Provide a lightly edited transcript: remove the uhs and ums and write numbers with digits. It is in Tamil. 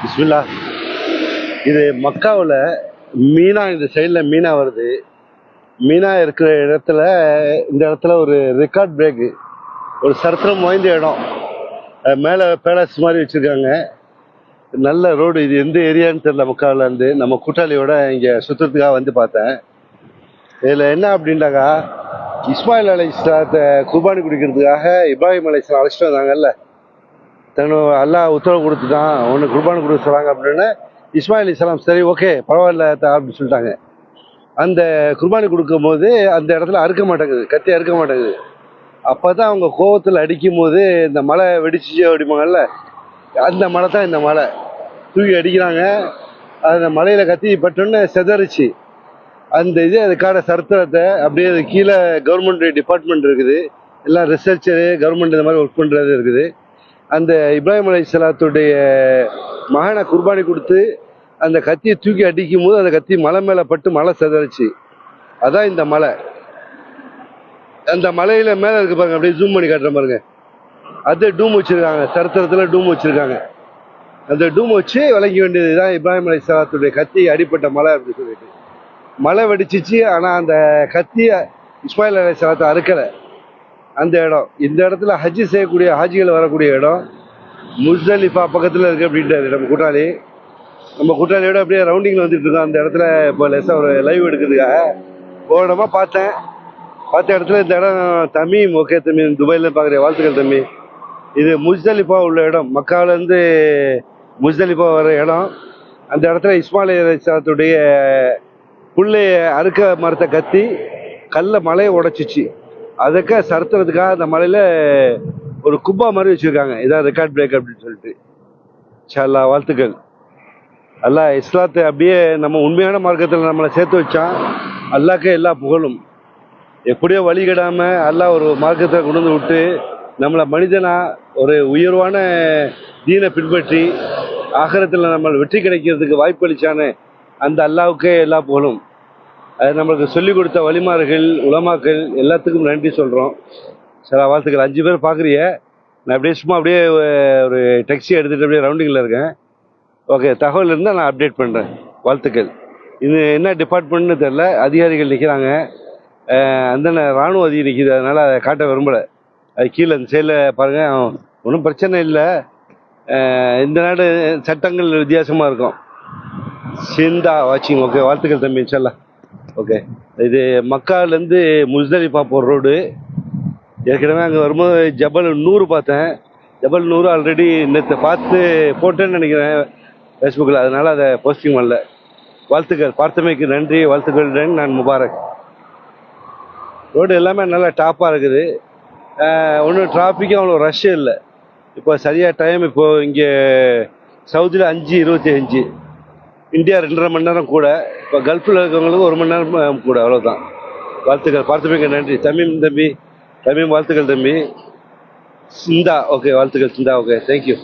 பிஸ்மில்லா. இது மக்காவில் மீனா, இந்த சைடில் மீனா வருது. மீனா இருக்கிற இடத்துல, இந்த இடத்துல ஒரு ரெக்கார்ட் பிரேக்கு, ஒரு சரித்திரம் வாய்ந்த இடம். மேலே பேலஸ் மாதிரி வச்சுருக்காங்க. நல்ல ரோடு. இது எந்த ஏரியான்னு தெரியல. மக்காவில் இருந்து நம்ம கூட்டாளியோட இங்கே சுற்றுறதுக்காக வந்து பார்த்தேன். இதில் என்ன அப்படின்ட்டாக்கா, இஸ்மாயில் அலைஹிஸ்ஸலாத்தை குர்பானி குடிக்கிறதுக்காக இப்ராஹிம் அலைஹிஸ்ஸலாம் அழைச்சிட்டு வந்தாங்கல்ல. அல்லாஹ் உத்தரவு கொடுத்துட்டான், ஒன்று குர்பானி கொடுக்க சொல்கிறாங்க அப்படின்னு இஸ்மாயில் அலைஹிஸ்ஸலாம் சரி ஓகே பரவாயில்ல அப்படின்னு சொல்லிட்டாங்க. அந்த குர்பானி கொடுக்கும் போது அந்த இடத்துல அறுக்க மாட்டேங்குது, கத்தி அறுக்க மாட்டேங்குது. அப்போ தான் அவங்க கோவத்தில் அடிக்கும் போது இந்த மலை வெடிச்சிச்சு அப்படிம்பாங்கல்ல, அந்த மலை தான் இந்த மலை. தூக்கி அடிக்கிறாங்க, அந்த மலையில் கத்தி பட்டோன்னு செதறிச்சு. அந்த இது அதுக்கான சரித்திரத்தை அப்படியே அது கீழே கவர்மெண்ட் டிபார்ட்மெண்ட் இருக்குது, எல்லாம் ரிசர்ச்சரு கவர்மெண்ட் இந்த மாதிரி ஒர்க் பண்ணுறது இருக்குது. அந்த இப்ராஹிம் அலைஹிஸ்ஸலாத்துடைய மகனை குர்பானி கொடுத்து அந்த கத்தியை தூக்கி அடிக்கும் போது அந்த கத்தி மலை மேலே பட்டு மலை செதறிச்சு. அதான் இந்த மலை. அந்த மலையில மேலே இருக்கு பாருங்க, அப்படியே ஜூம் பண்ணி காட்டுற பாருங்க. அது டூம் வச்சிருக்காங்க, சரித்திரத்தில் டூம் வச்சிருக்காங்க. அந்த டூம் வச்சு விளங்க வேண்டியது தான் இப்ராஹிம் அலைஹிஸ்ஸலாத்துடைய கத்தி அடிப்பட்ட மலை அப்படின்னு சொல்லிட்டு. மலை வெடிச்சிச்சு, ஆனால் அந்த கத்தியை இஸ்மாயில் அலைஹிஸ்ஸலாத்தை அறுக்கலை. அந்த இடம், இந்த இடத்துல ஹஜ்ஜி செய்யக்கூடிய ஹாஜிகள் வரக்கூடிய இடம் முஸ்தலிஃபா பக்கத்தில் இருக்கு அப்படின்றாரு நம்ம கூட்டாளி. நம்ம கூட்டாளியோட அப்படியே ரவுண்டிங்கில் வந்துட்டு இருக்கோம். அந்த இடத்துல இப்போ லேசாக ஒரு லைவ் எடுக்கிறதுக்காக போனமா பார்த்த இடத்துல இந்த இடம் தமீம். ஓகே தமீம், துபாயில் பார்க்குற வாழ்த்துக்கள் தம்பி. இது முஸ்தலிஃபா உள்ள இடம், மக்காவிலேருந்து முஸ்தலிஃபா வர இடம். அந்த இடத்துல இஸ்மாயில் அலைஹிஸ்ஸலாத்துடைய புள்ளைய அறுக்க மரத்தை கத்தி கல்ல மலையை உடைச்சிச்சு. அதுக்கு சறுத்துறதுக்காக அந்த மலையில் ஒரு குப்பா மாதிரி வச்சுருக்காங்க. இதான் ரெக்கார்ட் பிரேக் அப்படின்னு சொல்லிட்டு. இன்ஷா அல்லாஹ் வாழ்த்துக்கள். அல்லாஹ் இஸ்லாத்தை அப்படியே நம்ம உண்மையான மார்க்கத்தில் நம்மளை சேர்த்து வச்சான். அல்லாஹ்க்கே எல்லா புகழும். எப்படியோ வழிகிடாமல் அல்லாஹ் ஒரு மார்க்கத்தை கொண்டு வந்து விட்டு நம்மளை மனிதனா ஒரு உயர்வான தீனை பின்பற்றி ஆகிரத்தில் நம்ம வெற்றி கிடைக்கிறதுக்கு வாய்ப்பு அளிச்சானே அந்த அல்லாஹ்வுக்கே எல்லா புகழும். அது நம்மளுக்கு சொல்லிக் கொடுத்த வழிமார்கள் உலமாக்கள் எல்லாத்துக்கும் நன்றி சொல்கிறோம். சில வாழ்த்துக்கள். 5 பேர் பார்க்குறீங்க. நான் அப்படியே சும்மா அப்படியே ஒரு டெக்ஸி எடுத்துகிட்டு அப்படியே ரவுண்டிங்கில் இருக்கேன். ஓகே, தகவல் இருந்தால் நான் அப்டேட் பண்ணுறேன். வாழ்த்துக்கள். இது என்ன டிபார்ட்மெண்ட்னு தெரில, அதிகாரிகள் நிற்கிறாங்க. அந்த இராணுவ அதிகாரி நிற்கிது, அதனால் அதை காட்ட விரும்பலை. அது கீழே அந்த சைடில் பாருங்கள், ஒன்றும் பிரச்சனை இல்லை. இந்த நாடு சட்டங்கள் வித்தியாசமாக இருக்கும். சிந்தா வாட்சிங். ஓகே, வாழ்த்துக்கள் தம்பி. இன்ஷா ஓகே. இது மக்காவிலேருந்து முஸ்தலிஃபா போகிற ரோடு. ஏற்கனவே அங்கே வரும்போது ஜபல் நூறு பார்த்தேன். ஜபல் நூறு ஆல்ரெடி நேற்று பார்த்து போட்டேன்னு நினைக்கிறேன் ஃபேஸ்புக்கில், அதனால் அதை போஸ்டிங் பண்ணல. வாழ்த்துக்கள். பார்த்தமைக்கு நன்றி. வாழ்த்துக்கள். நான் முபாரக். ரோடு எல்லாமே நல்லா டாப்பாக இருக்குது. ஒன்றும் டிராஃபிக்கும் அவ்வளோ ரஷ்ஷு இல்லை. இப்போ சரியாக டைம். இப்போது இங்கே சவுதியில் 5:25, இந்தியா 2.5 மணி நேரம் கூட. இப்போ கல்ஃபில் இருக்கவங்களுக்கு 1 மணி நேரம் கூட, அவ்வளோதான். வாழ்த்துக்கள். பார்த்தமைக்கு நன்றி. தமீம் தம்பி. தமீம் வாழ்த்துக்கள் தம்பி. சிந்தா. ஓகே, வாழ்த்துக்கள் சிந்தா. Okay, thank you.